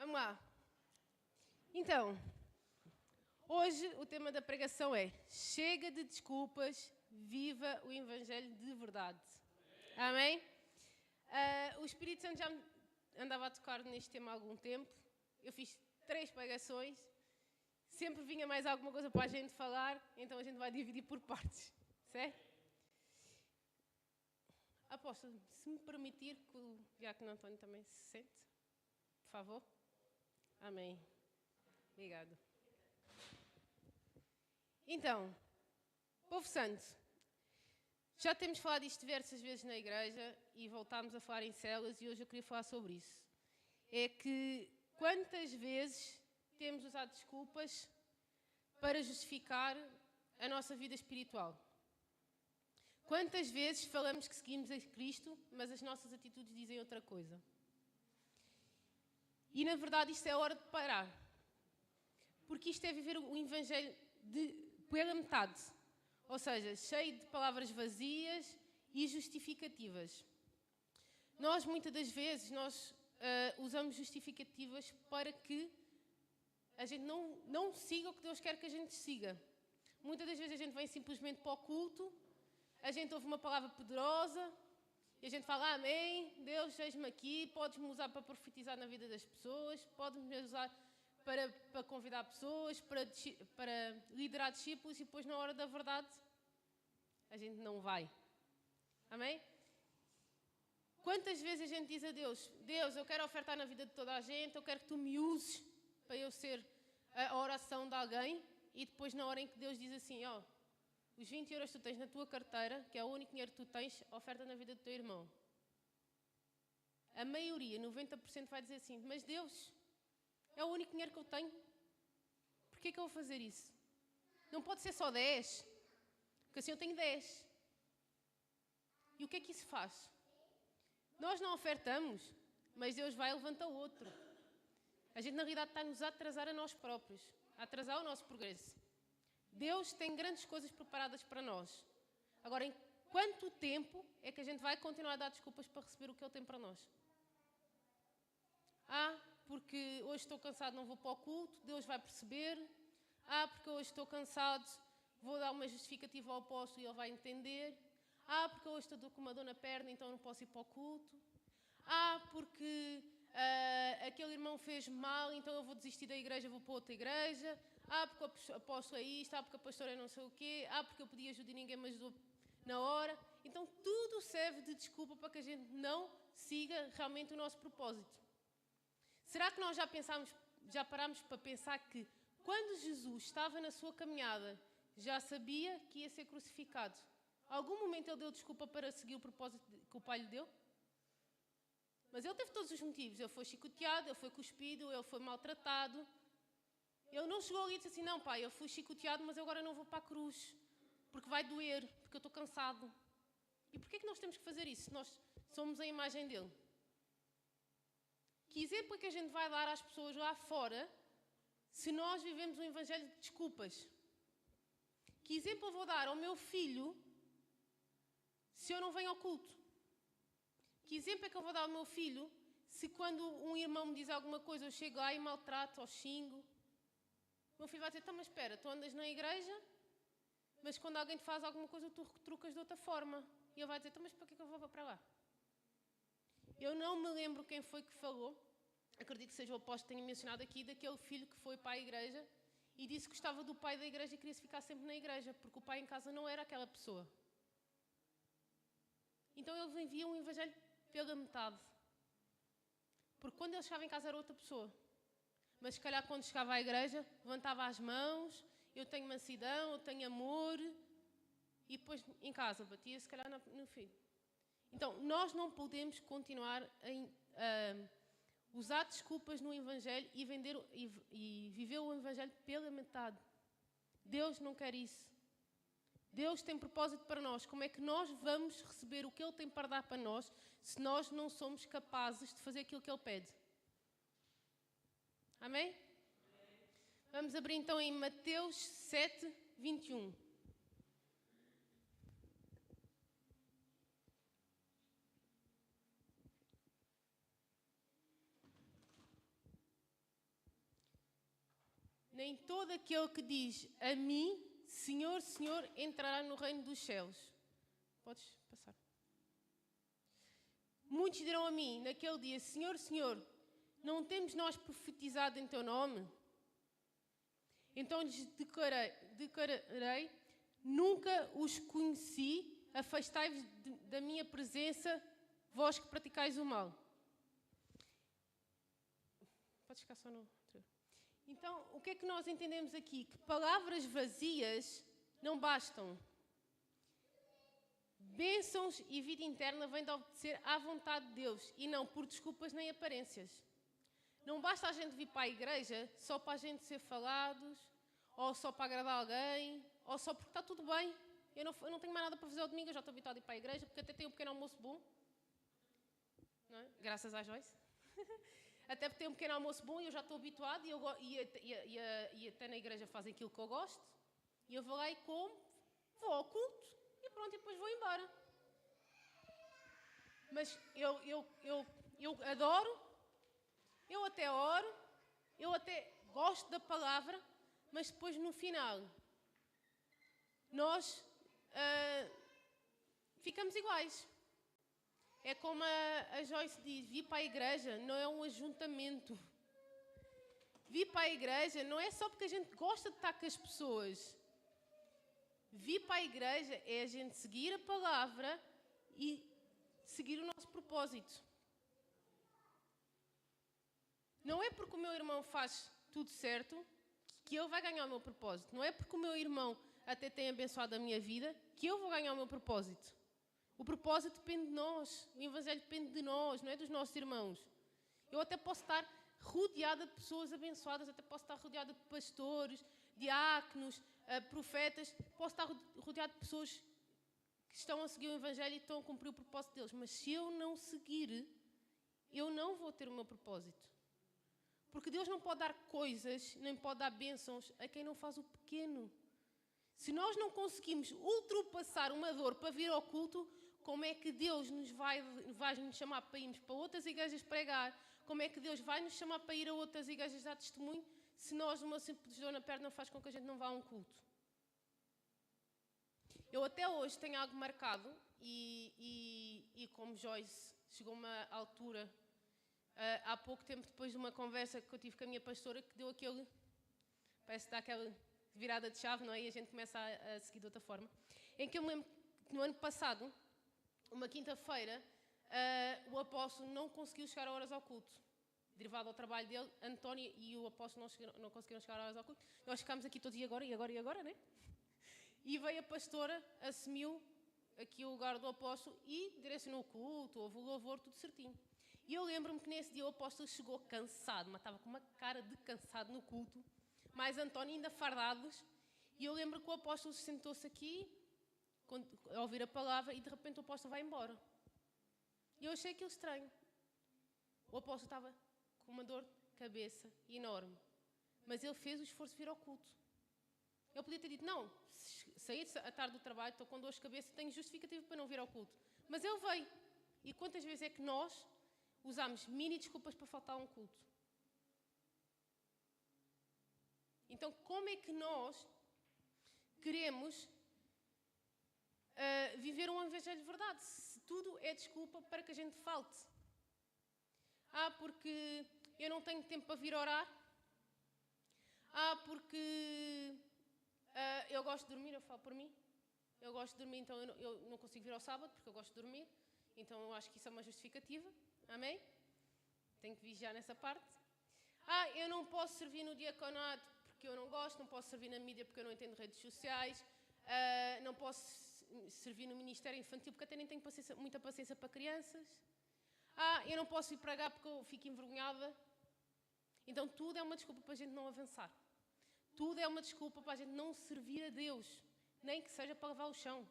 Vamos lá. Então, hoje o tema da pregação é: chega de desculpas, viva o Evangelho de verdade. Amém? O Espírito Santo já me andava a tocar neste tema há algum tempo. Eu fiz 3 pregações. Sempre vinha mais alguma coisa para a gente falar, então a gente vai dividir por partes. Certo? Apóstolo, se me permitir que o Diácono António também se sente, por favor. Amém. Obrigado. Então, povo santo, já temos falado isto diversas vezes na igreja e voltámos a falar em células e hoje eu queria falar sobre isso. É que quantas vezes temos usado desculpas para justificar a nossa vida espiritual? Quantas vezes falamos que seguimos a Cristo, mas as nossas atitudes dizem outra coisa? E na verdade isto é a hora de parar. Porque isto é viver o Evangelho pela metade. Ou seja, cheio de palavras vazias e justificativas. Nós, muitas das vezes, usamos justificativas para que a gente não siga o que Deus quer que a gente siga. Muitas das vezes a gente vem simplesmente para o culto, a gente ouve uma palavra poderosa e a gente fala: amém, Deus, eis-me aqui, podes-me usar para profetizar na vida das pessoas, podes-me usar para convidar pessoas, para liderar discípulos, e depois na hora da verdade a gente não vai. Amém? Quantas vezes a gente diz a Deus: Deus, eu quero ofertar na vida de toda a gente, eu quero que tu me uses para eu ser a oração de alguém, e depois na hora em que Deus diz assim: ó, os 20 euros que tu tens na tua carteira, que é o único dinheiro que tu tens, oferta na vida do teu irmão. A maioria, 90%, vai dizer assim: mas Deus, é o único dinheiro que eu tenho. Por que é que eu vou fazer isso? Não pode ser só 10, porque assim eu tenho 10. E o que é que isso faz? Nós não ofertamos, mas Deus vai e levanta outro. A gente, na realidade, está-nos a atrasar a nós próprios, a atrasar o nosso progresso. Deus tem grandes coisas preparadas para nós. Agora, em quanto tempo é que a gente vai continuar a dar desculpas para receber o que Ele tem para nós? Porque hoje estou cansado, não vou para o culto, Deus vai perceber. Porque hoje estou cansado, vou dar uma justificativa ao apóstolo e ele vai entender. Porque hoje estou com uma dor na perna, então não posso ir para o culto. Porque aquele irmão fez mal, então eu vou desistir da igreja, vou para outra igreja. Porque o apóstolo é isto, porque a pastora é não sei o quê. Porque eu pedi ajuda e ninguém me ajudou na hora. Então tudo serve de desculpa para que a gente não siga realmente o nosso propósito. Será que nós já parámos para pensar que quando Jesus estava na sua caminhada, já sabia que ia ser crucificado? Algum momento ele deu desculpa para seguir o propósito que o Pai lhe deu? Mas ele teve todos os motivos. Ele foi chicoteado, ele foi cuspido, ele foi maltratado. Ele não chegou ali e disse assim: não, Pai, eu fui chicoteado, mas eu agora não vou para a cruz, porque vai doer, porque eu estou cansado. E porquê é que nós temos que fazer isso? Nós somos a imagem dele. Que exemplo é que a gente vai dar às pessoas lá fora se nós vivemos um evangelho de desculpas? Que exemplo eu vou dar ao meu filho se eu não venho ao culto? Que exemplo é que eu vou dar ao meu filho se quando um irmão me diz alguma coisa eu chego lá e maltrato ou xingo? O meu filho vai dizer: então, mas espera, tu andas na igreja, mas quando alguém te faz alguma coisa tu retrucas de outra forma. E ele vai dizer: então, mas para que é que eu vou para lá? Eu não me lembro quem foi que falou, acredito que seja o apóstolo que tenha mencionado aqui, daquele filho que foi para a igreja e disse que gostava do pai da igreja e queria ficar sempre na igreja, porque o pai em casa não era aquela pessoa. Então ele envia um evangelho pela metade. Porque quando ele chegava em casa era outra pessoa. Mas se calhar quando chegava à igreja, levantava as mãos: eu tenho mansidão, eu tenho amor. E depois em casa batia se calhar no filho. Então, nós não podemos continuar a usar desculpas no Evangelho e viver o Evangelho pela metade. Deus não quer isso. Deus tem propósito para nós. Como é que nós vamos receber o que Ele tem para dar para nós se nós não somos capazes de fazer aquilo que Ele pede? Amém? Vamos abrir então em Mateus 7, 21. nem todo aquele que diz a mim, Senhor, Senhor, entrará no reino dos céus. Podes passar. Muitos dirão a mim, naquele dia, Senhor, Senhor, não temos nós profetizado em teu nome? Então lhes declararei, nunca os conheci, afastai-vos da minha presença, vós que praticais o mal. Podes ficar só no outro. Então, o que é que nós entendemos aqui? Que palavras vazias não bastam. Bênçãos e vida interna vêm de obedecer à vontade de Deus e não por desculpas nem aparências. Não basta a gente vir para a igreja só para a gente ser falados, ou só para agradar alguém, ou só porque está tudo bem. Eu não tenho mais nada para fazer ao domingo, eu já estou habituado a ir para a igreja, porque até tenho um pequeno almoço bom. Não é? Graças à Joyce. Até porque tenho um pequeno almoço bom e eu já estou habituado e até na igreja fazem aquilo que eu gosto. E eu vou lá e como, vou ao culto e pronto, e depois vou embora. Mas eu adoro, eu até oro, eu até gosto da palavra, mas depois no final nós ficamos iguais. É como a Joyce diz, vir para a igreja não é um ajuntamento. Vir para a igreja não é só porque a gente gosta de estar com as pessoas. Vir para a igreja é a gente seguir a palavra e seguir o nosso propósito. Não é porque o meu irmão faz tudo certo que ele vai ganhar o meu propósito. Não é porque o meu irmão até tem abençoado a minha vida que eu vou ganhar o meu propósito. O propósito depende de nós. O Evangelho depende de nós, não é dos nossos irmãos. Eu até posso estar rodeada de pessoas abençoadas, até posso estar rodeada de pastores, diáconos, profetas. Posso estar rodeada de pessoas que estão a seguir o Evangelho e estão a cumprir o propósito deles. Mas se eu não seguir, eu não vou ter o meu propósito. Porque Deus não pode dar coisas, nem pode dar bênçãos a quem não faz o pequeno. Se nós não conseguimos ultrapassar uma dor para vir ao culto, como é que Deus vai nos chamar para irmos para outras igrejas pregar? Como é que Deus vai nos chamar para ir a outras igrejas dar testemunho, se nós, uma simples dor na perna, faz com que a gente não vá a um culto? Eu até hoje tenho algo marcado e como Joyce, chegou uma altura, há pouco tempo depois de uma conversa que eu tive com a minha pastora, que deu aquele, parece que dá aquela virada de chave, não é? E a gente começa a seguir de outra forma. Em que eu me lembro que no ano passado, uma quinta-feira, o apóstolo não conseguiu chegar a horas ao culto. Derivado ao trabalho dele, António e o apóstolo não conseguiram chegar a horas ao culto. Nós ficámos aqui todos e agora, né? E veio a pastora, assumiu aqui o lugar do apóstolo e direcionou o culto, houve o louvor, tudo certinho. E eu lembro-me que nesse dia o apóstolo chegou cansado, mas estava com uma cara de cansado no culto, mais António ainda fardados, e eu lembro que o apóstolo sentou-se aqui, a ouvir a palavra, e de repente o apóstolo vai embora. E eu achei aquilo estranho. O apóstolo estava com uma dor de cabeça enorme, mas ele fez o esforço de vir ao culto. Ele podia ter dito, não, saí à tarde do trabalho, estou com dor de cabeça, tenho justificativo para não vir ao culto. Mas ele veio. E quantas vezes é que nós usamos mini desculpas para faltar a um culto? Então, como é que nós queremos viver um evangelho de verdade, se tudo é desculpa para que a gente falte? Porque eu não tenho tempo para vir orar. Porque eu gosto de dormir, eu falo por mim. Eu gosto de dormir, então eu não consigo vir ao sábado porque eu gosto de dormir. Então eu acho que isso é uma justificativa. Amém? Tenho que vigiar nessa parte. Eu não posso servir no diaconato porque eu não gosto, não posso servir na mídia porque eu não entendo redes sociais, não posso servir no Ministério Infantil porque até nem tenho muita paciência para crianças. Eu não posso ir pregar porque eu fico envergonhada. Então tudo é uma desculpa para a gente não avançar. Tudo é uma desculpa para a gente não servir a Deus, nem que seja para lavar o chão.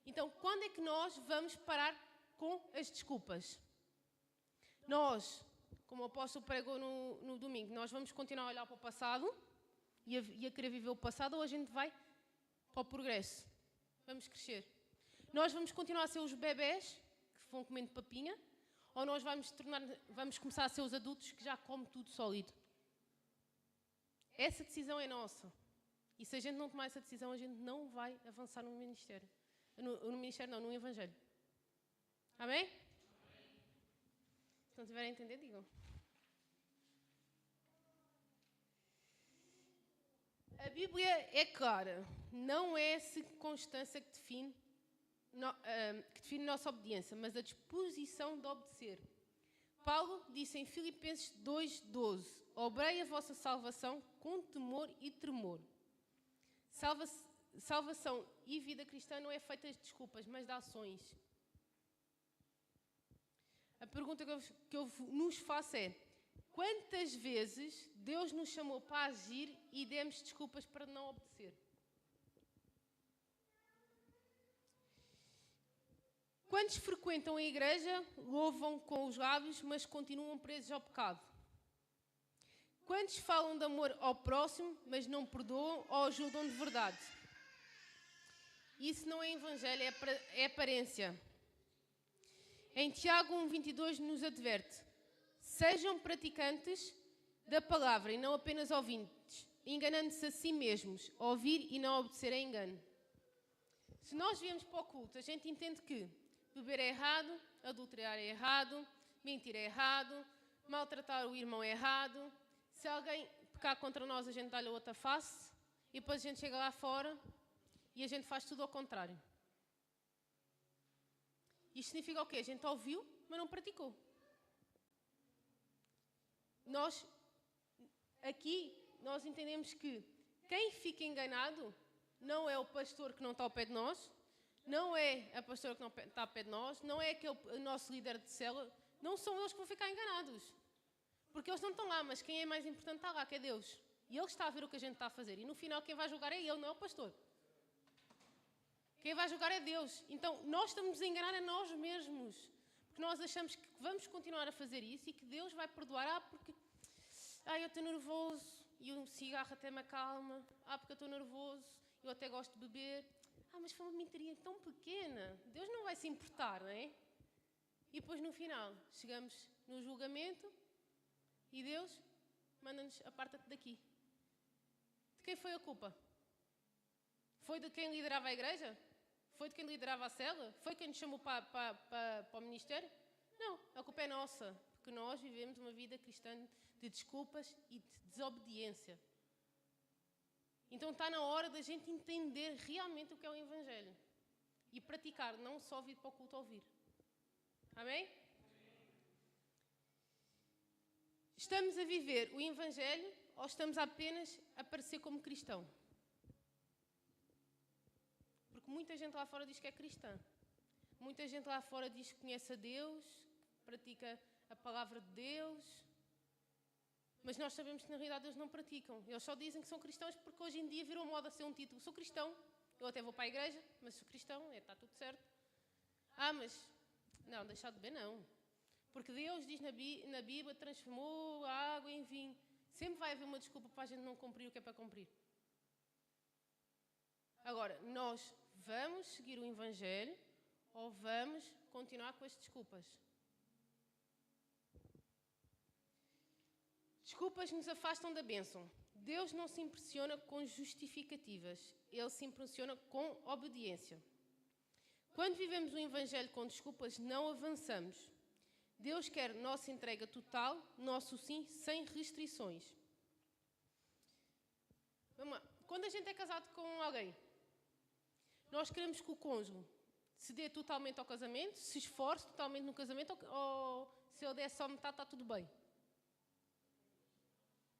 Então, quando é que nós vamos parar com as desculpas? Nós, como o apóstolo pregou no domingo, nós vamos continuar a olhar para o passado e a querer viver o passado, ou a gente vai para o progresso? Vamos crescer. Nós vamos continuar a ser os bebés que vão comendo papinha, ou nós vamos começar a ser os adultos que já comem tudo sólido? essa decisão é nossa. E se a gente não tomar essa decisão, a gente não vai avançar no ministério. No ministério não, no Evangelho. Amém? Se não tiverem a entender, digam. A Bíblia é clara. Não é a circunstância que define nossa obediência, mas a disposição de obedecer. Paulo disse em Filipenses 2:12: obrei a vossa salvação com temor e tremor. Salvação e vida cristã não é feita de desculpas, mas de ações. A pergunta que eu nos faço é: quantas vezes Deus nos chamou para agir e demos desculpas para não obedecer? Quantos frequentam a igreja, louvam com os lábios, mas continuam presos ao pecado? Quantos falam de amor ao próximo, mas não perdoam ou ajudam de verdade? Isso não é evangelho, é aparência. Em Tiago 1:22 nos adverte: sejam praticantes da palavra e não apenas ouvintes, enganando-se a si mesmos. Ouvir e não obedecer é engano. Se nós viemos para o culto, a gente entende que beber é errado, adulterar é errado, mentir é errado, maltratar o irmão é errado. Se alguém pecar contra nós, a gente dá-lhe a outra face e depois a gente chega lá fora e a gente faz tudo ao contrário. Isto significa o quê? A gente ouviu, mas não praticou. Nós entendemos que quem fica enganado não é o pastor que não está ao pé de nós, não é a pastora que não está ao pé de nós, não é o nosso líder de célula, não são eles que vão ficar enganados. Porque eles não estão lá, mas quem é mais importante está lá, que é Deus. E Ele está a ver o que a gente está a fazer. E no final quem vai julgar é Ele, não é o pastor. Quem vai julgar é Deus. Então nós estamos a enganar a nós mesmos. Porque nós achamos que vamos continuar a fazer isso e que Deus vai perdoar. Porque eu estou nervoso e um cigarro até me acalma. Porque eu estou nervoso e eu até gosto de beber. Mas foi uma mentirinha tão pequena. Deus não vai se importar, não é? E depois no final chegamos no julgamento e Deus manda-nos: aparta-te daqui. De quem foi a culpa? Foi de quem liderava a igreja? Foi de quem liderava a célula? Foi quem nos chamou para o ministério? Não, a culpa é nossa, porque nós vivemos uma vida cristã de desculpas e de desobediência. Então está na hora da gente entender realmente o que é o Evangelho e praticar, não só vir para o culto a ouvir. Amém? Estamos a viver o Evangelho ou estamos apenas a parecer como cristão? Porque muita gente lá fora diz que é cristã. Muita gente lá fora diz que conhece a Deus, pratica a palavra de Deus. Mas nós sabemos que na realidade eles não praticam. Eles só dizem que são cristãos porque hoje em dia virou moda ser um título. Sou cristão, eu até vou para a igreja, mas sou cristão, está tudo certo. Mas não, deixar de beber não. Porque Deus diz na Bíblia, transformou a água em vinho. Sempre vai haver uma desculpa para a gente não cumprir o que é para cumprir. Agora, nós vamos seguir o Evangelho ou vamos continuar com as desculpas? Desculpas nos afastam da bênção. Deus não se impressiona com justificativas. Ele se impressiona com obediência. Quando vivemos o Evangelho com desculpas, não avançamos. Deus quer nossa entrega total, nosso sim, sem restrições. Vamos lá. Quando a gente é casado com alguém, nós queremos que o cônjuge se dê totalmente ao casamento, se esforce totalmente no casamento, ou se ele der só metade, está tudo bem.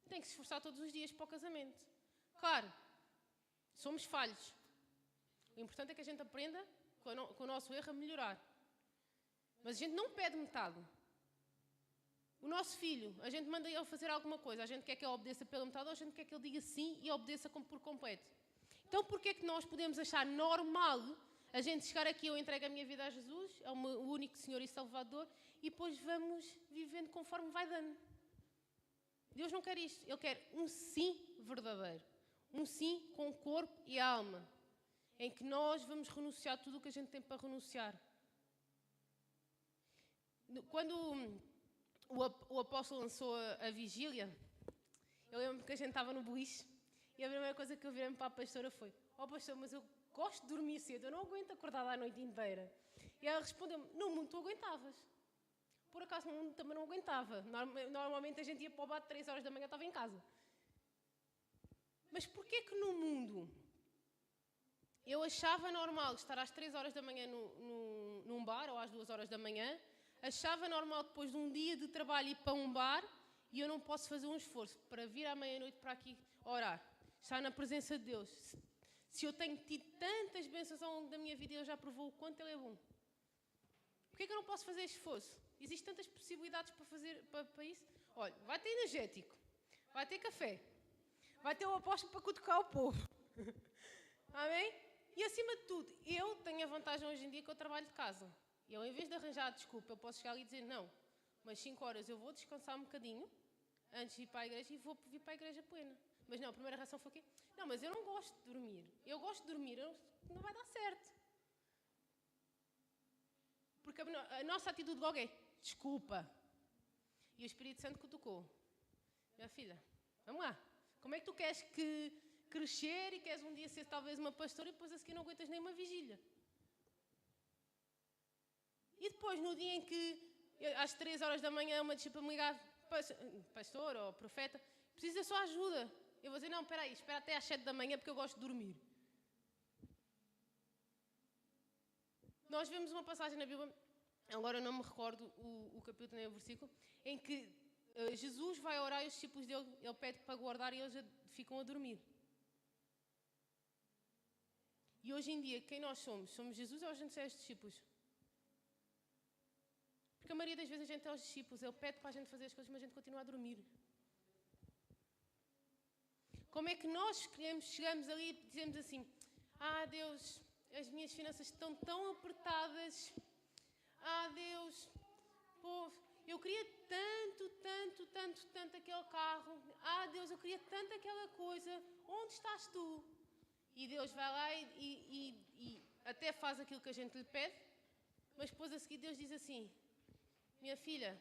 Tem que se esforçar todos os dias para o casamento. Claro, somos falhos. O importante é que a gente aprenda com o nosso erro a melhorar. Mas a gente não pede metade. O nosso filho, a gente manda ele fazer alguma coisa, a gente quer que ele obedeça pela metade ou a gente quer que ele diga sim e obedeça por completo. Então porquê é que nós podemos achar normal a gente chegar aqui, eu entrego a minha vida a Jesus, é o único Senhor e Salvador, e depois vamos vivendo conforme vai dando? Deus não quer isto, Ele quer um sim verdadeiro, um sim com o corpo e a alma, em que nós vamos renunciar tudo o que a gente tem para renunciar. Quando o apóstolo lançou a vigília, Eu lembro que a gente estava no boliche e a primeira coisa que eu virei para a pastora foi: "Oh pastor, mas eu gosto de dormir cedo, eu não aguento acordar a noite inteira." E ela respondeu-me: "No mundo tu aguentavas." Por acaso no mundo também não aguentava. Normalmente a gente ia para o bar 3 horas da manhã, estava em casa. Mas porquê que no mundo eu achava normal estar às 3 horas da manhã num bar, ou às 2 horas da manhã, achava normal depois de um dia de trabalho ir para um bar, e eu não posso fazer um esforço para vir à meia-noite para aqui orar, estar na presença de Deus? Se eu tenho tido tantas bênçãos ao longo da minha vida e eu já provou o quanto Ele é bom, porquê que eu não posso fazer esforço? Existem tantas possibilidades para fazer para isso. Olha, vai ter energético, vai ter café, vai ter o apóstolo para cutucar o povo. Amém? E acima de tudo, eu tenho a vantagem hoje em dia que eu trabalho de casa. E eu, em vez de arranjar desculpa, eu posso chegar ali e dizer: "Não, mas 5 horas eu vou descansar um bocadinho antes de ir para a igreja e vou vir para a igreja plena." Mas não, a primeira reação foi o quê? "Não, mas eu não gosto de dormir. Eu gosto de dormir, não vai dar certo." Porque a nossa atitude logo é: "Desculpa." E o Espírito Santo cutucou: "Minha filha, vamos lá. Como é que tu queres crescer e queres um dia ser talvez uma pastora e depois a seguir não aguentas nem uma vigília?" E depois, no dia em que às 3 horas da manhã uma discípula me ligar: "Pastor ou profeta, preciso da sua ajuda." Eu vou dizer: "Não, espera aí, espera até às 7 da manhã porque eu gosto de dormir." Nós vemos uma passagem na Bíblia, agora não me recordo o capítulo nem o versículo, em que Jesus vai orar e os discípulos dele, ele pede para guardar e eles ficam a dormir. E hoje em dia, quem nós somos? Somos Jesus ou a gente é os discípulos? Porque a maioria das vezes a gente é os discípulos, ele pede para a gente fazer as coisas, mas a gente continua a dormir. Como é que nós chegamos ali e dizemos assim: "Ah, Deus, as minhas finanças estão tão apertadas. Ah, Deus, povo, eu queria tanto aquele carro. Ah, Deus, eu queria tanto aquela coisa. Onde estás tu?" E Deus vai lá e até faz aquilo que a gente lhe pede, mas depois a seguir Deus diz assim: "Minha filha,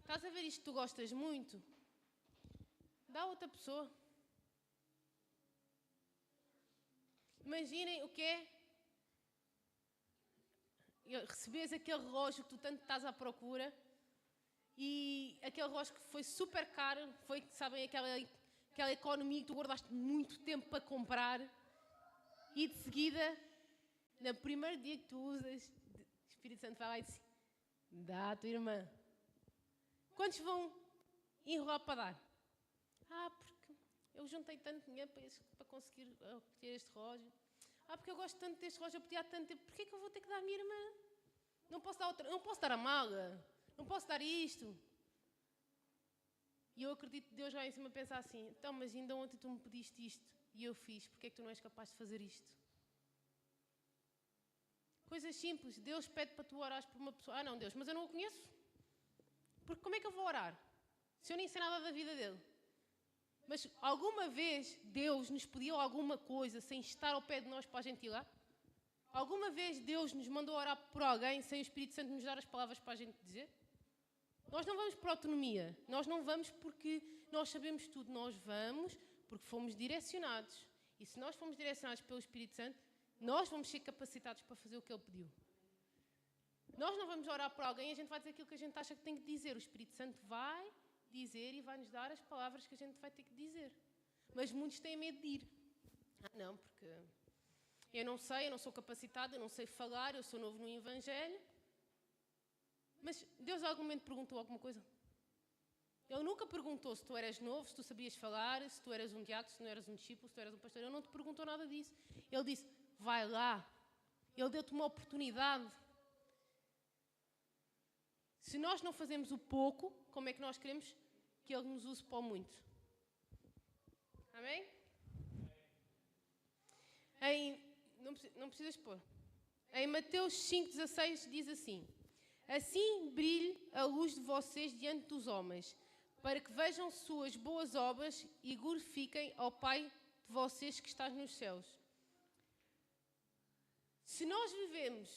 estás a ver isto que tu gostas muito? Dá a outra pessoa." Imaginem o que é receberes aquele relógio que tu tanto estás à procura, e aquele relógio que foi super caro, foi, sabem, aquela economia que tu guardaste muito tempo para comprar, e de seguida, no primeiro dia que tu usas, o Espírito Santo vai lá e diz: "Dá à tua irmã." Quantos vão enrolar para dar? "Ah, porque eu juntei tanto dinheiro para conseguir obter este relógio. Ah, porque eu gosto tanto deste relógio, eu pedi há tanto tempo. Porquê que eu vou ter que dar à minha irmã? Não posso dar outra, não posso dar a mala, não posso dar isto." E eu acredito que Deus vai em cima pensar assim: "Então, mas ainda ontem tu me pediste isto e eu fiz, porque é que tu não és capaz de fazer isto?" Coisas simples. Deus pede para tu orares por uma pessoa. "Ah, não, Deus, mas eu não o conheço. Porque como é que eu vou orar se eu nem sei nada da vida dele?" Mas alguma vez Deus nos pediu alguma coisa sem estar ao pé de nós para a gente ir lá? Alguma vez Deus nos mandou orar por alguém sem o Espírito Santo nos dar as palavras para a gente dizer? Nós não vamos por autonomia. Nós não vamos porque nós sabemos tudo. Nós vamos porque fomos direcionados. E se nós fomos direcionados pelo Espírito Santo, nós vamos ser capacitados para fazer o que Ele pediu. Nós não vamos orar por alguém e a gente vai dizer aquilo que a gente acha que tem que dizer. O Espírito Santo vai dizer e vai nos dar as palavras que a gente vai ter que dizer. Mas muitos têm medo de ir. "Ah, não, porque eu não sei, eu não sou capacitado, eu não sei falar, eu sou novo no Evangelho." Mas Deus algum momento perguntou alguma coisa? Ele nunca perguntou se tu eras novo, se tu sabias falar, se tu eras um diácono, se não eras um discípulo, se tu eras um pastor. Ele não te perguntou nada disso. Ele disse: "Vai lá." Ele deu-te uma oportunidade. Se nós não fazemos o pouco, como é que nós queremos que Ele nos use para o muito? Amém? Não precisas pôr. Em Mateus 5,16 diz assim: "Assim brilhe a luz de vocês diante dos homens, para que vejam suas boas obras e glorifiquem ao Pai de vocês que está nos céus." Se nós vivemos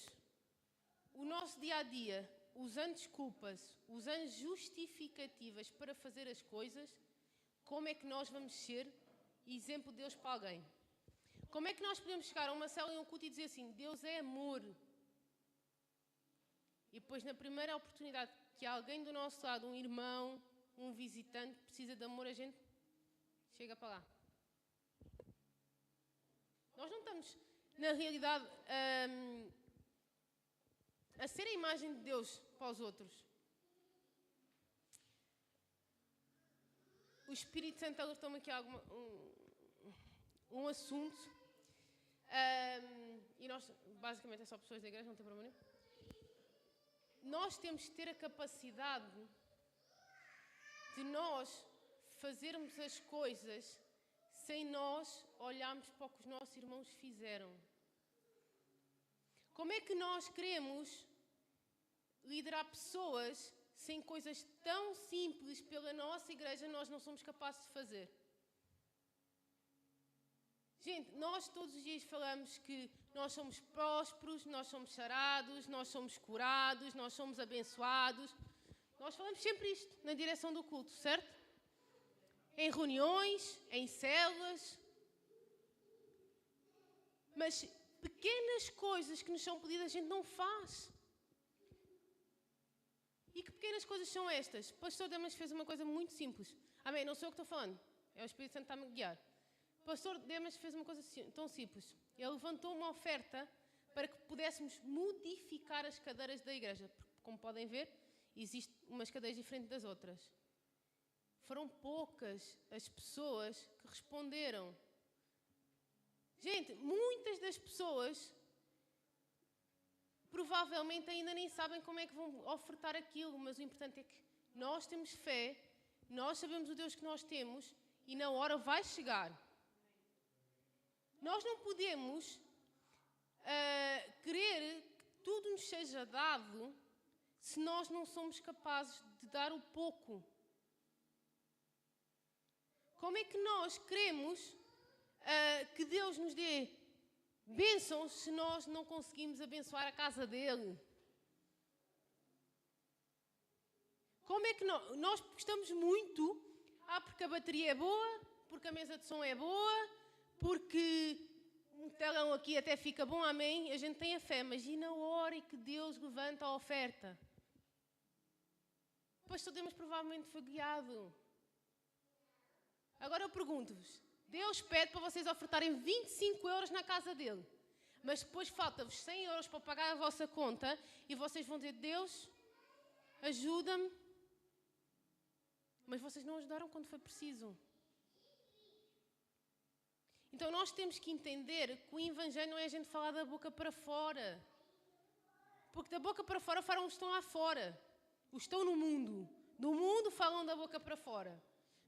o nosso dia-a-dia usando desculpas, usando justificativas para fazer as coisas, como é que nós vamos ser exemplo de Deus para alguém? Como é que nós podemos chegar a uma célula e um culto e dizer assim, Deus é amor? E depois, na primeira oportunidade que alguém do nosso lado, um irmão, um visitante, precisa de amor, a gente chega para lá. Nós não estamos, na realidade, a ser a imagem de Deus para os outros. O Espírito Santo alertou-me aqui a um assunto. E nós, basicamente, é só pessoas da igreja, não tem problema nenhum. Nós temos que ter a capacidade de nós fazermos as coisas sem nós olharmos para o que os nossos irmãos fizeram. Como é que nós queremos liderar pessoas sem coisas tão simples pela nossa igreja nós não somos capazes de fazer? Gente, nós todos os dias falamos que nós somos prósperos, nós somos sarados, nós somos curados, nós somos abençoados. Nós falamos sempre isto na direção do culto, certo? Em reuniões, em células. Mas pequenas coisas que nos são pedidas a gente não faz. E que pequenas coisas são estas? O pastor Demas fez uma coisa muito simples. Amém? Não sou eu que estou falando. É o Espírito Santo que está a me guiar. O pastor Demas fez uma coisa tão simples. Ele levantou uma oferta para que pudéssemos modificar as cadeiras da igreja. Porque, como podem ver, existem umas cadeiras diferentes das outras. Foram poucas as pessoas que responderam. Gente, muitas das pessoas provavelmente ainda nem sabem como é que vão ofertar aquilo, mas o importante é que nós temos fé, nós sabemos o Deus que nós temos e na hora vai chegar. Nós não podemos querer que tudo nos seja dado se nós não somos capazes de dar o pouco. Como é que nós queremos que Deus nos dê bênçãos se nós não conseguimos abençoar a casa dele? Como é que nós gostamos muito, porque a bateria é boa, porque a mesa de som é boa, porque um telão aqui até fica bom, amém? A gente tem a fé, mas e na hora em que Deus levanta a oferta? O pastor Demas provavelmente foi guiado. Agora eu pergunto-vos, Deus pede para vocês ofertarem 25 euros na casa dele, mas depois falta-vos 100 euros para pagar a vossa conta e vocês vão dizer, Deus, ajuda-me, mas vocês não ajudaram quando foi preciso. Então nós temos que entender que o Evangelho não é a gente falar da boca para fora, porque da boca para fora falam os que estão lá fora, os que estão no mundo. Do mundo falam da boca para fora.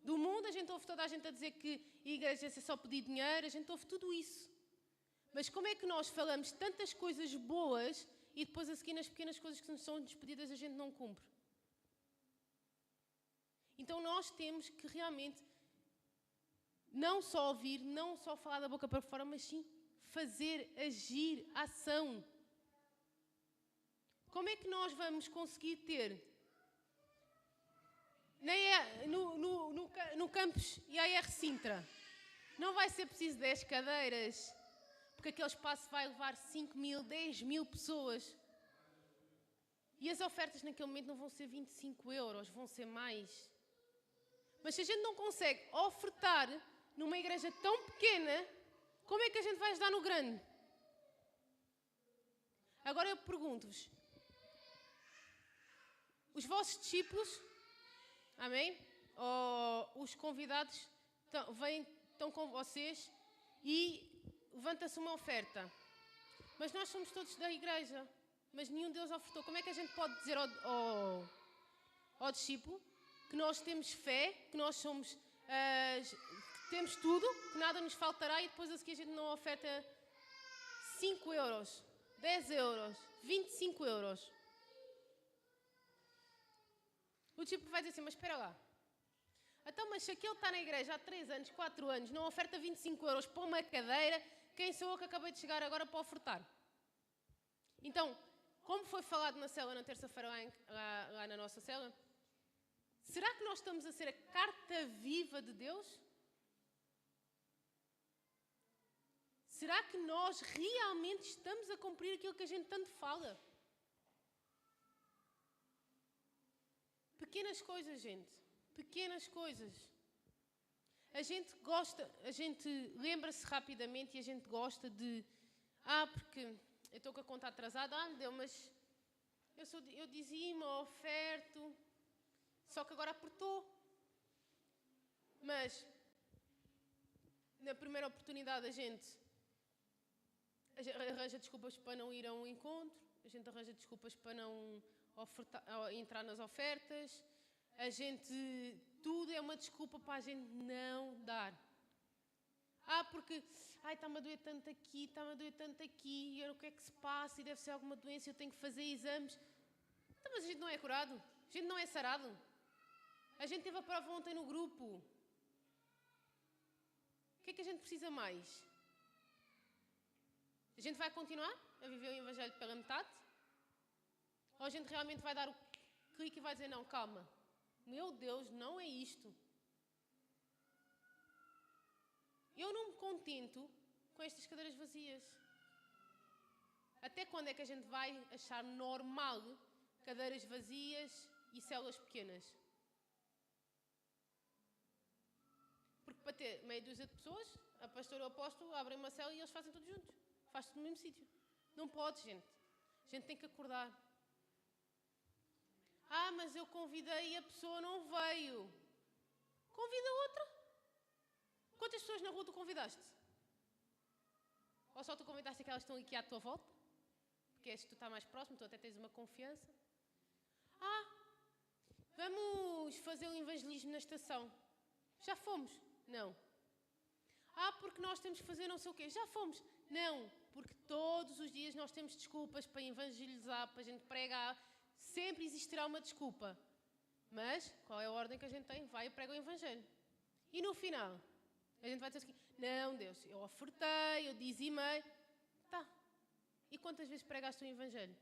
Do mundo a gente ouve toda a gente a dizer que a igreja é só pedir dinheiro, a gente ouve tudo isso. Mas como é que nós falamos tantas coisas boas e depois a seguir nas pequenas coisas que nos são despedidas a gente não cumpre? Então nós temos que realmente não só ouvir, não só falar da boca para fora, mas sim fazer, agir, ação. Como é que nós vamos conseguir ter no campus IAR Sintra? Não vai ser preciso 10 cadeiras, porque aquele espaço vai levar 5 mil, 10 mil pessoas. E as ofertas naquele momento não vão ser 25 euros, vão ser mais. Mas se a gente não consegue ofertar numa igreja tão pequena, como é que a gente vai ajudar no grande? Agora eu pergunto-vos, os vossos discípulos, amém? Ou os convidados estão com vocês e levanta-se uma oferta. Mas nós somos todos da igreja, mas nenhum deles ofertou. Como é que a gente pode dizer ao discípulo que nós temos fé, que nós somos, que temos tudo, que nada nos faltará e depois a seguir a gente não oferta 5 euros, 10 euros, 25 euros? O discípulo vai dizer assim, mas espera lá. Então, mas se aquele está na igreja há 3 anos, 4 anos, não oferta 25 euros para uma cadeira, quem sou eu que acabei de chegar agora para ofertar? Então, como foi falado na célula na terça-feira lá na nossa célula, Será que nós estamos a ser a carta viva de Deus? Será que nós realmente estamos a cumprir aquilo que a gente tanto fala? Pequenas coisas, gente. Pequenas coisas. A gente lembra-se rapidamente e a gente gosta de... porque eu estou com a conta atrasada. Deu, mas eu dizia-me, oferto, só que agora apertou. Mas, na primeira oportunidade, a gente arranja desculpas para não ir a um encontro, a gente arranja desculpas para não entrar nas ofertas, tudo é uma desculpa para a gente não dar. Porque está-me a doer tanto aqui, e o que é que se passa, e deve ser alguma doença, eu tenho que fazer exames. Então, mas a gente não é curado, a gente não é sarado. A gente teve a prova ontem no grupo. O que é que a gente precisa mais? A gente vai continuar a viver o Evangelho pela metade? Ou a gente realmente vai dar o clique e vai dizer, não, calma, meu Deus, não é isto. Eu não me contento com estas cadeiras vazias. Até quando é que a gente vai achar normal cadeiras vazias e células pequenas? Porque para ter meia dúzia de pessoas, a pastora e o apóstolo abrem uma célula e eles fazem tudo juntos. Faz tudo no mesmo sítio. Não pode, gente. A gente tem que acordar. Mas eu convidei e a pessoa não veio. Convida outra. Quantas pessoas na rua tu convidaste? Ou só tu convidaste aquelas que estão aqui à tua volta? Porque és tu está mais próximo, tu até tens uma confiança. Vamos fazer um evangelismo na estação. Já fomos? Não. Porque nós temos que fazer não sei o quê. Já fomos? Não. Porque todos os dias nós temos desculpas para evangelizar, para a gente pregar. Sempre existirá uma desculpa. Mas, qual é a ordem que a gente tem? Vai e prega o evangelho. E no final, a gente vai dizer assim, não, Deus, eu ofertei, eu dizimei. E quantas vezes pregaste o evangelho?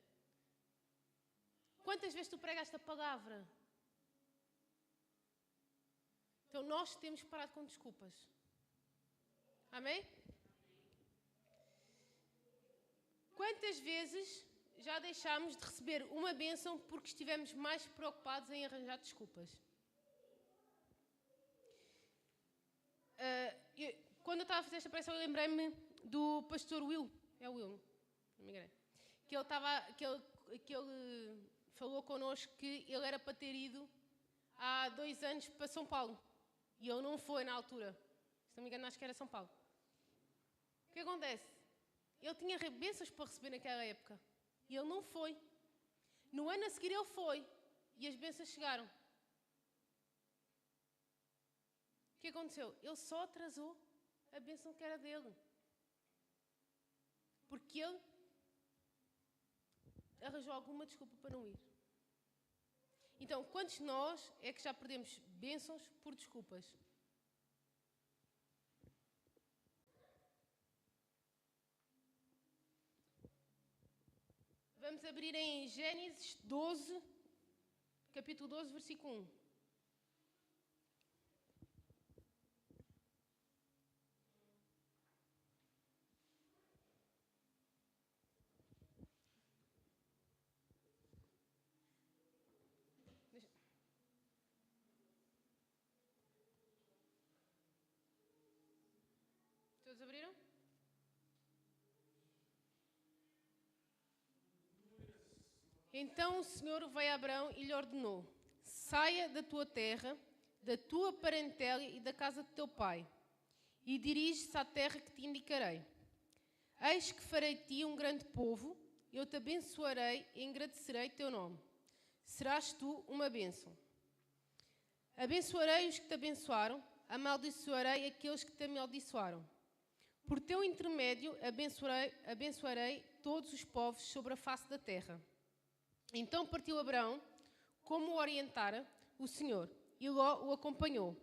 Quantas vezes tu pregaste a palavra? Então, nós temos que parar com desculpas. Amém? Quantas vezes já deixámos de receber uma bênção porque estivemos mais preocupados em arranjar desculpas? Quando eu estava a fazer esta pressão, eu lembrei-me do pastor Will. É o Will, não me engano. Que ele falou connosco que ele era para ter ido há 2 anos para São Paulo. E ele não foi na altura. Se não me engano, acho que era São Paulo. O que acontece? Ele tinha bênçãos para receber naquela época. E ele não foi. No ano a seguir ele foi. E as bênçãos chegaram. O que aconteceu? Ele só atrasou a bênção que era dele. Porque ele arranjou alguma desculpa para não ir. Então, quantos de nós é que já perdemos bênçãos por desculpas? Vamos abrir em Gênesis 12, capítulo 12, versículo 1. Todos abriram? Então o Senhor veio a Abraão e lhe ordenou: saia da tua terra, da tua parentela e da casa de teu pai, e dirige-se à terra que te indicarei. Eis que farei de ti um grande povo, eu te abençoarei e engrandecerei teu nome. Serás tu uma bênção. Abençoarei os que te abençoaram, amaldiçoarei aqueles que te amaldiçoaram. Por teu intermédio abençoarei todos os povos sobre a face da terra. Então partiu Abraão, como o orientara o Senhor, e Ló o acompanhou.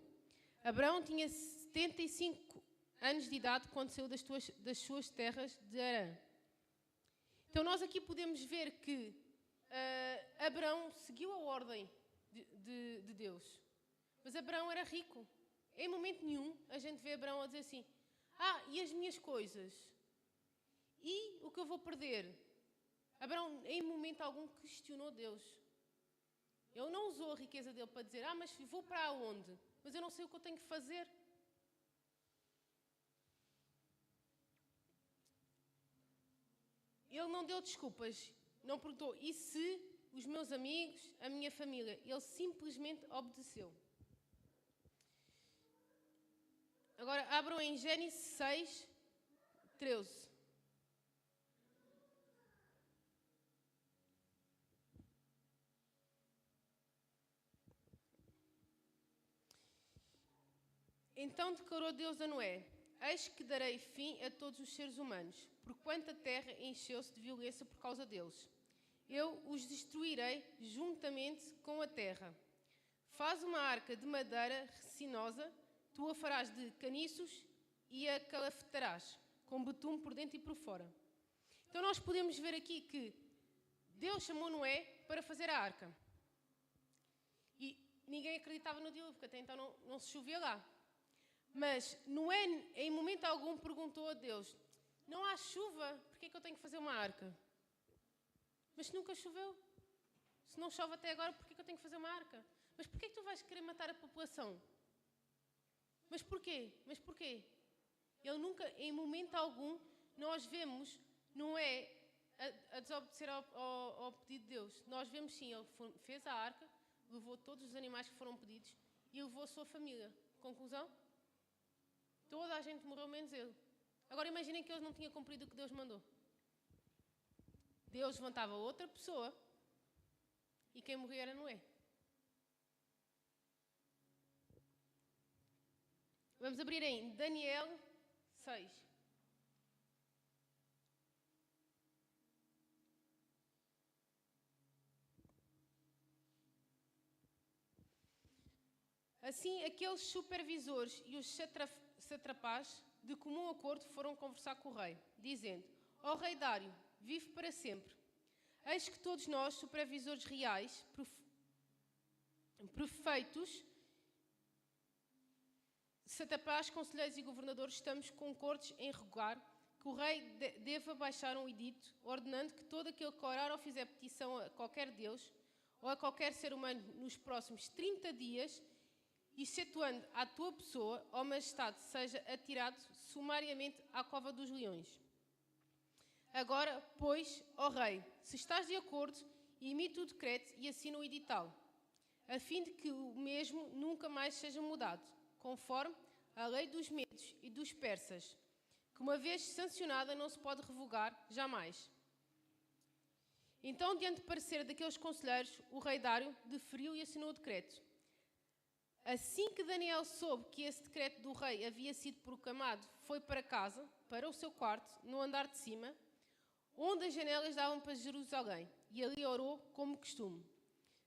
Abraão tinha 75 anos de idade quando saiu das suas terras de Harã. Então nós aqui podemos ver que Abraão seguiu a ordem de Deus. Mas Abraão era rico. Em momento nenhum a gente vê Abraão a dizer assim: e as minhas coisas? E o que eu vou perder? Abraão em momento algum questionou Deus. Ele não usou a riqueza dele para dizer: mas vou para onde? Mas eu não sei o que eu tenho que fazer. Ele não deu desculpas. Não perguntou: e se os meus amigos, a minha família? Ele simplesmente obedeceu. Agora abram em Gênesis 6, 13. Então declarou Deus a Noé: eis que darei fim a todos os seres humanos, porquanto a terra encheu-se de violência por causa deles. Eu os destruirei juntamente com a terra. Faz uma arca de madeira resinosa, tu a farás de caniços e a calafetarás, com betume por dentro e por fora. Então nós podemos ver aqui que Deus chamou Noé para fazer a arca. E ninguém acreditava no dilúvio, porque até então não se chovia lá. Mas Noé, em momento algum, perguntou a Deus: não há chuva, por que é que eu tenho que fazer uma arca? Mas se nunca choveu, se não chove até agora, por que é que eu tenho que fazer uma arca? Mas por que é que tu vais querer matar a população? Mas porquê? Mas porquê? Ele nunca, em momento algum, nós vemos Noé a desobedecer ao pedido de Deus. Nós vemos sim, ele fez a arca, levou todos os animais que foram pedidos e levou a sua família. Conclusão? Toda a gente morreu, menos ele. Agora imaginem que ele não tinha cumprido o que Deus mandou. Deus levantava outra pessoa e quem morria era Noé. Vamos abrir em Daniel 6. Assim, aqueles supervisores e os satrapás, de comum acordo, foram conversar com o rei, dizendo: ó rei Dário, vive para sempre. Eis que todos nós, supervisores reais, prefeitos, satrapás, conselheiros e governadores, estamos concordes em rogar que o rei deva baixar um edito, ordenando que todo aquele que orar ou fizer petição a qualquer Deus ou a qualquer ser humano nos próximos 30 dias, excetuando a tua pessoa, ó majestade, seja atirado sumariamente à cova dos leões. Agora, pois, ó rei, se estás de acordo, emite o decreto e assina o edital, a fim de que o mesmo nunca mais seja mudado, conforme a lei dos medos e dos persas, que uma vez sancionada não se pode revogar jamais. Então, diante do parecer daqueles conselheiros, o rei Dário deferiu e assinou o decreto. Assim que Daniel soube que esse decreto do rei havia sido proclamado, foi para casa, para o seu quarto, no andar de cima, onde as janelas davam para Jerusalém, e ali orou como costume.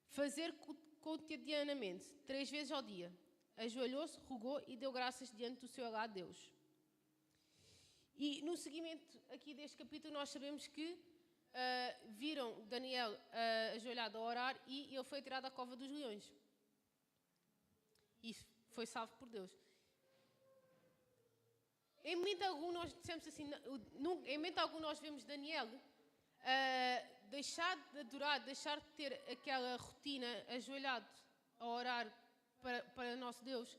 Fazer cotidianamente, 3 vezes ao dia. Ajoelhou-se, rogou e deu graças diante do seu alado Deus. E no seguimento aqui deste capítulo nós sabemos que viram Daniel ajoelhado a orar e ele foi tirado à cova dos leões. E foi salvo por Deus. Em momento algum nós dissemos assim, em momento algum nós vemos Daniel deixar de adorar, deixar de ter aquela rotina ajoelhado a orar para o nosso Deus,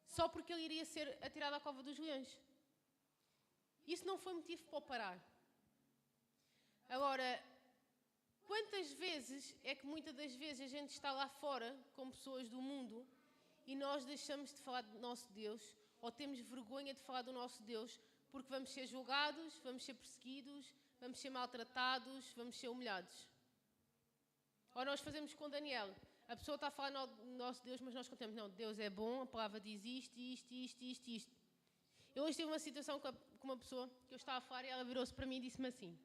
só porque ele iria ser atirado à cova dos leões. Isso não foi motivo para o parar. Agora, quantas vezes é que muitas das vezes a gente está lá fora com pessoas do mundo e nós deixamos de falar do nosso Deus ou temos vergonha de falar do nosso Deus porque vamos ser julgados, vamos ser perseguidos, vamos ser maltratados, vamos ser humilhados? Ou nós fazemos com Daniel. A pessoa está a falar do nosso Deus, mas nós contamos: não, Deus é bom, a palavra diz isto. Eu hoje tive uma situação com uma pessoa que eu estava a falar e ela virou-se para mim e disse-me assim: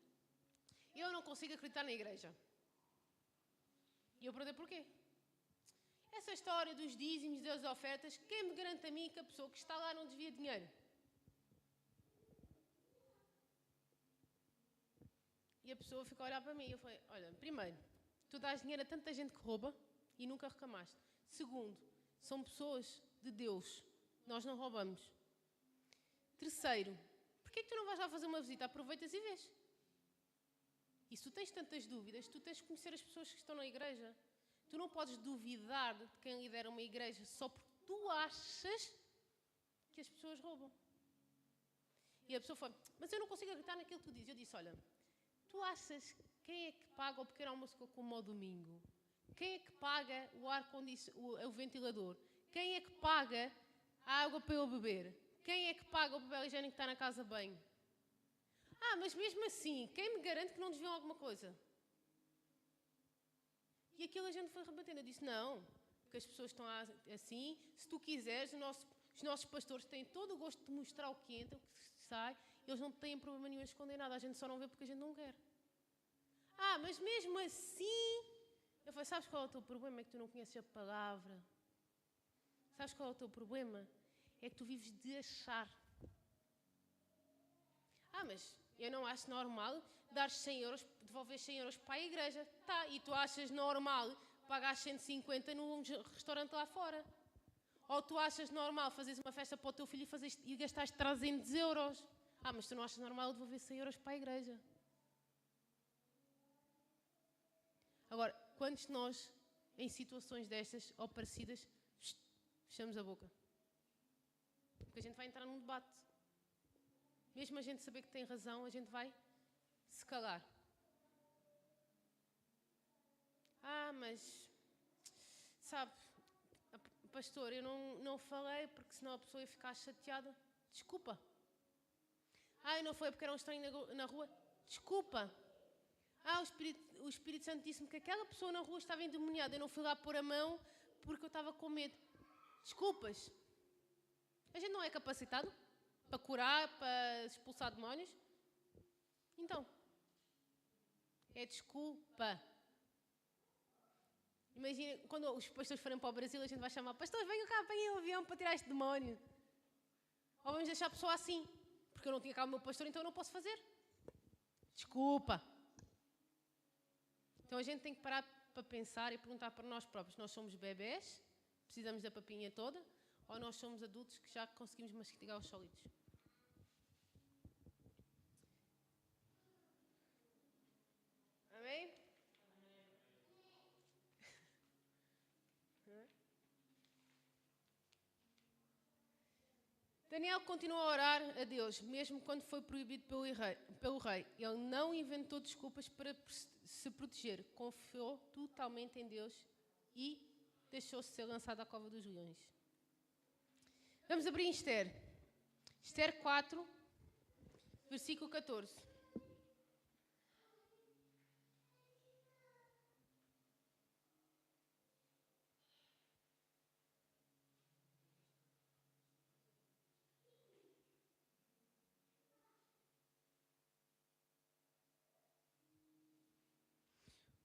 eu não consigo acreditar na igreja. E eu perguntei porquê. Essa história dos dízimos, das ofertas, quem me garante a mim que a pessoa que está lá não desvia dinheiro? E a pessoa ficou a olhar para mim e eu falei: olha, primeiro, tu dás dinheiro a tanta gente que rouba, e nunca reclamaste. Segundo, são pessoas de Deus. Nós não roubamos. Terceiro, porquê que tu não vais lá fazer uma visita? Aproveitas e vês. E se tu tens tantas dúvidas, tu tens de conhecer as pessoas que estão na igreja. Tu não podes duvidar de quem lidera uma igreja só porque tu achas que as pessoas roubam. E a pessoa fala, mas eu não consigo acreditar naquilo que tu dizes. Eu disse, olha, tu achas quem é que paga o pequeno almoço como ao domingo? Quem é que paga o ventilador? Quem é que paga a água para eu beber? Quem é que paga o papel higiênico que está na casa de banho? Ah, mas mesmo assim, quem me garante que não desviam alguma coisa? E aquilo a gente foi rebatendo. Eu disse, não, porque as pessoas estão assim, se tu quiseres, os nossos pastores têm todo o gosto de mostrar o que entra, o que sai, eles não têm problema nenhum em esconder nada, a gente só não vê porque a gente não quer. Ah, mas mesmo assim... Eu falei, sabes qual é o teu problema? É que tu não conheces a palavra. Sabes qual é o teu problema? É que tu vives de achar. Ah, mas eu não acho normal dar 100 euros, devolver 100 euros para a igreja. Tá, e tu achas normal pagar 150 num restaurante lá fora? Ou tu achas normal fazeres uma festa para o teu filho e gastaste 300 euros? Ah, mas tu não achas normal devolver 100 euros para a igreja? Agora, quantos de nós, em situações destas ou parecidas, fechamos a boca? Porque a gente vai entrar num debate. Mesmo a gente saber que tem razão, a gente vai se calar. Ah, mas, sabe, pastor, eu não falei porque senão a pessoa ia ficar chateada. Desculpa. Ah, eu não falei porque era um estranho na rua. Desculpa. Ah, o Espírito Santo disse-me que aquela pessoa na rua estava endemoniada. Eu não fui lá pôr a mão porque eu estava com medo. Desculpas. A gente não é capacitado para curar, para expulsar demónios? Então, é desculpa. Imagina, quando os pastores forem para o Brasil, a gente vai chamar pastores, venham cá, apanhem um avião para tirar este demónio. Ou vamos deixar a pessoa assim, porque eu não tinha cá o meu pastor, então eu não posso fazer. Desculpa. Então a gente tem que parar para pensar e perguntar para nós próprios. Nós somos bebés, precisamos da papinha toda, ou nós somos adultos que já conseguimos mastigar os sólidos? Amém? Daniel continuou a orar a Deus, mesmo quando foi proibido pelo rei. Ele não inventou desculpas para se proteger. Confiou totalmente em Deus e deixou-se ser lançado à cova dos leões. Vamos abrir em Esther. Esther 4, versículo 14.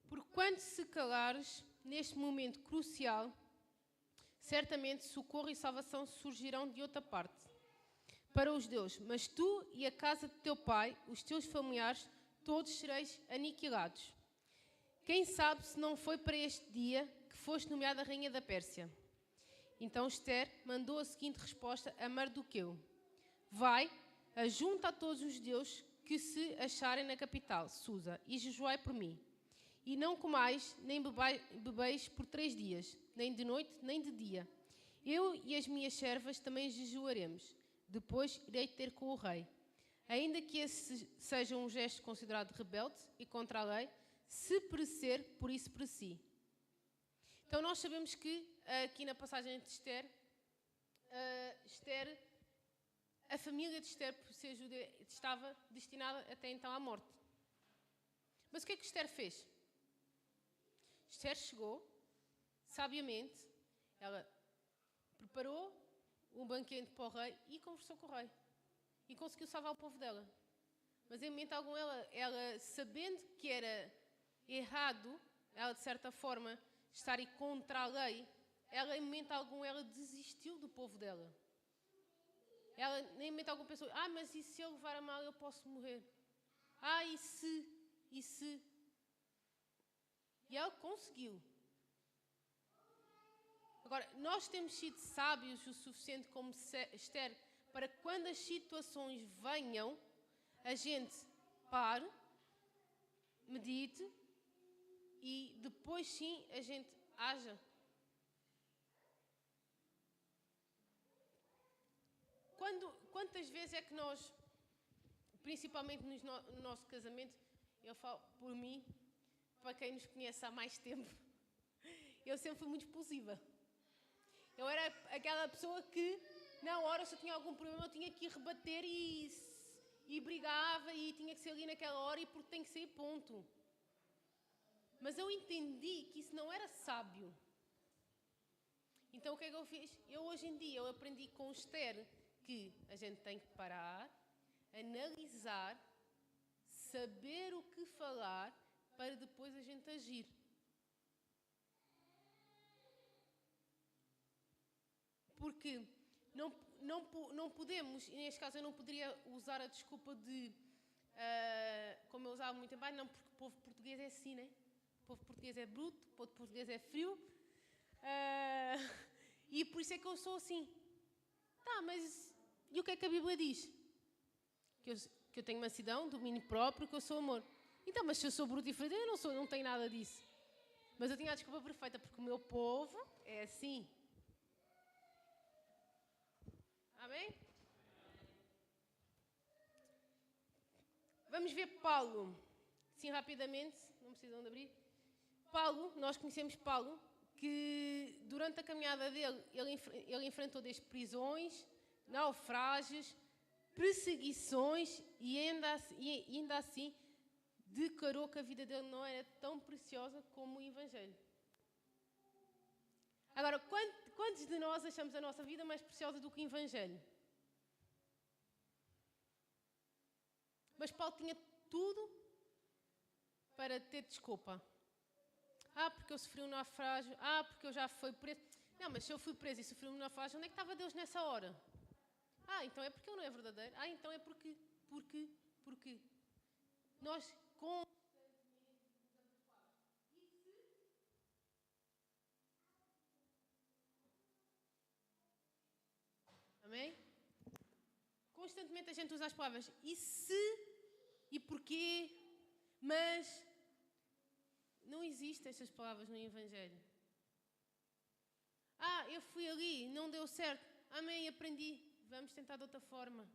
Porquanto se calares neste momento crucial, certamente socorro e salvação surgirão de outra parte para os deuses, mas tu e a casa de teu pai, os teus familiares, todos sereis aniquilados. Quem sabe se não foi para este dia que foste nomeada rainha da Pérsia? Então Esther mandou a seguinte resposta a Mardoqueu: vai, ajunta a todos os deuses que se acharem na capital, Susa, e jejuai por mim. E não comais nem bebeis por 3 dias, nem de noite nem de dia. Eu e as minhas servas também jejuaremos. Depois irei ter com o rei. Ainda que esse seja um gesto considerado rebelde e contra a lei, se perecer, por isso pereci. Então nós sabemos que aqui na passagem de Esther, a família de Esther, por ser judia, estava destinada até então à morte. Mas o que é que Esther fez? Esther chegou, sabiamente, ela preparou um banquete para o rei e conversou com o rei. E conseguiu salvar o povo dela. Mas em momento algum, ela sabendo que era errado, ela de certa forma estar contra a lei, ela em momento algum ela desistiu do povo dela. Ela em momento algum pensou, mas e se eu levar a mal eu posso morrer? E se... E ela conseguiu. Agora, nós temos sido sábios o suficiente como Esther para que quando as situações venham, a gente pare, medite e depois sim a gente haja. Quantas vezes é que nós, principalmente no nosso casamento, eu falo por mim, para quem nos conhece há mais tempo, eu sempre fui muito explosiva. Eu era aquela pessoa que, na hora, se eu tinha algum problema, eu tinha que ir rebater e brigava e tinha que ser ali naquela hora e porque tem que ser ponto. Mas eu entendi que isso não era sábio. Então o que é que eu fiz? Eu hoje em dia eu aprendi com Esther que a gente tem que parar, analisar, saber o que falar para depois a gente agir. Porque não podemos, e neste caso eu não poderia usar a desculpa de, como eu usava muito bem, não, porque o povo português é assim, né? O povo português é bruto, o povo português é frio, e por isso é que eu sou assim. Tá, mas e o que é que a Bíblia diz? Que eu tenho mansidão, domínio próprio, que eu sou amor. Então, mas se eu sou bruto e frio, eu não tenho nada disso. Mas eu tinha a desculpa perfeita, porque o meu povo é assim. Amém? Vamos ver Paulo. Sim, rapidamente, não precisam de abrir. Paulo, nós conhecemos Paulo, que durante a caminhada dele, ele enfrentou desde prisões, naufrágios, perseguições e ainda assim declarou que a vida dele não era tão preciosa como o Evangelho. Agora, quantos de nós achamos a nossa vida mais preciosa do que o Evangelho? Mas Paulo tinha tudo para ter desculpa. Porque eu sofri um naufrágio. Porque eu já fui preso. Não, mas se eu fui preso e sofri um naufrágio, onde é que estava Deus nessa hora? Então é porque ele não é verdadeiro. Então é porque. Nós Amém? Constantemente a gente usa as palavras e se, e porquê, mas não existem estas palavras no Evangelho. Eu fui ali, não deu certo. Amém, aprendi. Vamos tentar de outra forma.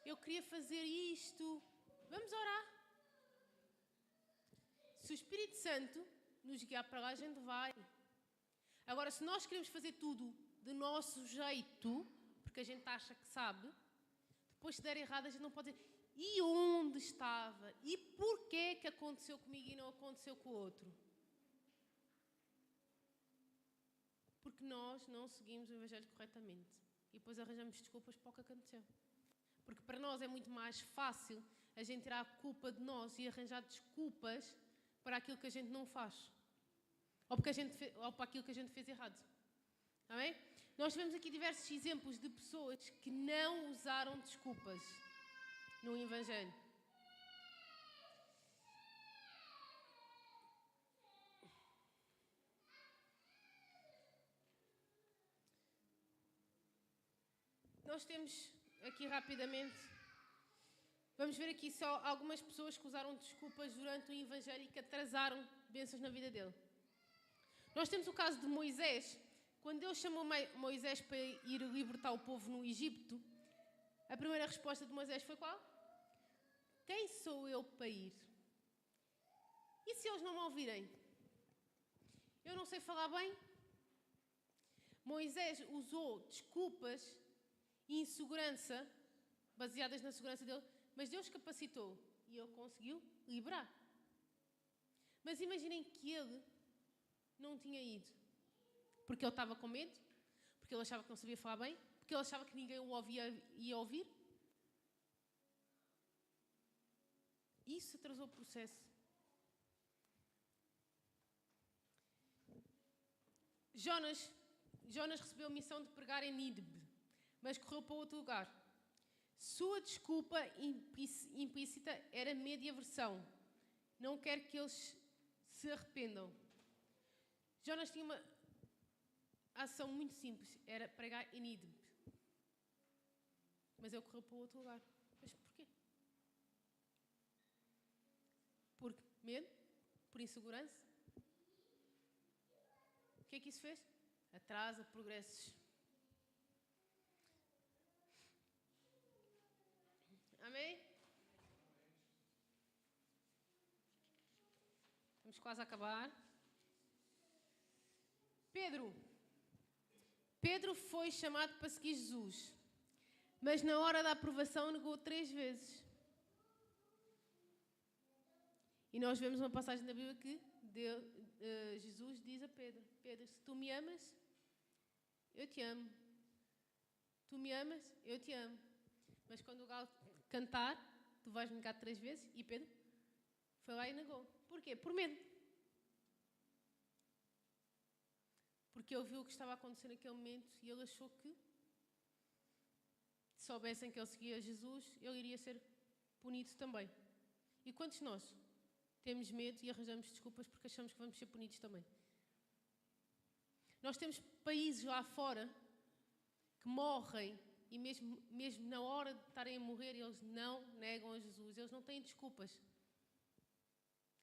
Eu queria fazer isto. Vamos orar. Se o Espírito Santo nos guiar para lá, a gente vai. Agora, se nós queremos fazer tudo do nosso jeito, porque a gente acha que sabe, depois se der errado a gente não pode dizer e onde estava? E porquê que aconteceu comigo e não aconteceu com o outro? Porque nós não seguimos o Evangelho corretamente. E depois arranjamos desculpas para o que aconteceu. Porque para nós é muito mais fácil a gente tirar a culpa de nós e arranjar desculpas para aquilo que a gente não faz. Ou para aquilo que a gente fez errado. Amém? Nós tivemos aqui diversos exemplos de pessoas que não usaram desculpas no Evangelho. Nós temos aqui rapidamente, vamos ver aqui só algumas pessoas que usaram desculpas durante o Evangelho e que atrasaram bênçãos na vida dele. Nós temos o caso de Moisés. Quando Deus chamou Moisés para ir libertar o povo no Egito, a primeira resposta de Moisés foi qual? Quem sou eu para ir? E se eles não me ouvirem? Eu não sei falar bem? Moisés usou desculpas e insegurança, baseadas na segurança dele, mas Deus capacitou e ele conseguiu liberar. Mas imaginem que ele não tinha ido. Porque ele estava com medo, porque ele achava que não sabia falar bem, porque ele achava que ninguém o ia ouvir. Isso atrasou o processo. Jonas recebeu a missão de pregar em Nínive, mas correu para outro lugar. Sua desculpa implícita era media versão. Não quer que eles se arrependam. Jonas tinha uma ação muito simples, era pregar em Nínive. Mas ele correu para o outro lugar. Mas porquê? Por medo? Por insegurança? O que é que isso fez? Atrasa progressos. Amém? Estamos quase a acabar. Pedro foi chamado para seguir Jesus, mas na hora da aprovação negou 3 vezes. E nós vemos uma passagem da Bíblia que Jesus diz a Pedro: Pedro, se tu me amas, eu te amo. Tu me amas, eu te amo. Mas quando o galo cantar, tu vais me negar 3 vezes. E Pedro foi lá e negou. Porquê? Por medo. Porque ele viu o que estava a acontecer naquele momento e ele achou que, se soubessem que ele seguia Jesus, ele iria ser punido também. E quantos de nós temos medo e arranjamos desculpas porque achamos que vamos ser punidos também? Nós temos países lá fora que morrem e mesmo na hora de estarem a morrer, eles não negam a Jesus, eles não têm desculpas.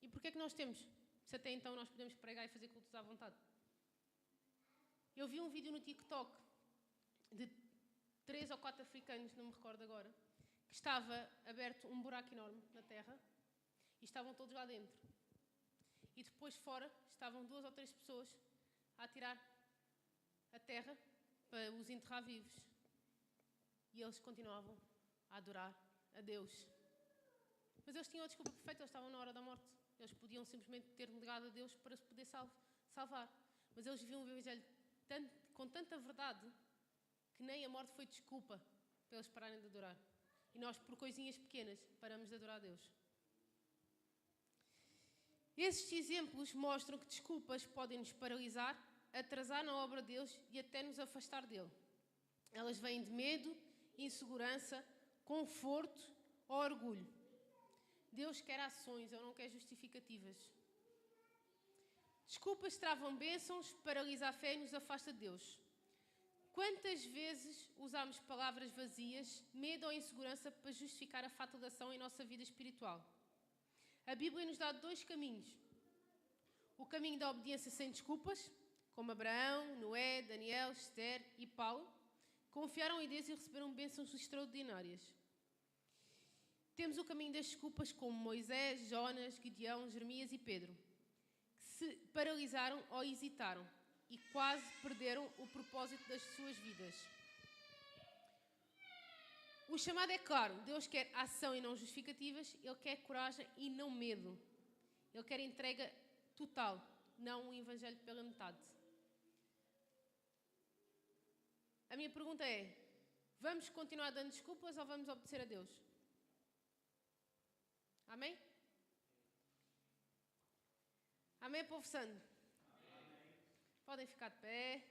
E porquê é que nós temos? Se até então nós podemos pregar e fazer cultos à vontade. Eu vi um vídeo no TikTok de 3 ou 4 africanos, não me recordo agora, que estava aberto um buraco enorme na terra e estavam todos lá dentro. E depois fora estavam 2 ou 3 pessoas a tirar a terra para os enterrar vivos. E eles continuavam a adorar a Deus. Mas eles tinham a desculpa perfeita, eles estavam na hora da morte. Eles podiam simplesmente ter negado a Deus para se poder salvar. Mas eles viviam o Evangelho com tanta verdade que nem a morte foi desculpa para eles pararem de adorar. E nós, por coisinhas pequenas, paramos de adorar a Deus. Esses exemplos mostram que desculpas podem nos paralisar, atrasar na obra de Deus e até nos afastar dele. Elas vêm de medo, insegurança, conforto ou orgulho. Deus quer ações, Ele não quer justificativas. Desculpas travam bênçãos, paralisa a fé e nos afasta de Deus. Quantas vezes usamos palavras vazias, medo ou insegurança para justificar a falta de ação em nossa vida espiritual? A Bíblia nos dá 2 caminhos. O caminho da obediência sem desculpas, como Abraão, Noé, Daniel, Esther e Paulo, confiaram em Deus e receberam bênçãos extraordinárias. Temos o caminho das desculpas, como Moisés, Jonas, Gideão, Jeremias e Pedro, que se paralisaram ou hesitaram e quase perderam o propósito das suas vidas. O chamado é claro: Deus quer ação e não justificativas, Ele quer coragem e não medo. Ele quer entrega total, não um evangelho pela metade. A minha pergunta é: vamos continuar dando desculpas ou vamos obedecer a Deus? Amém? Amém, povo santo? Amém. Podem ficar de pé.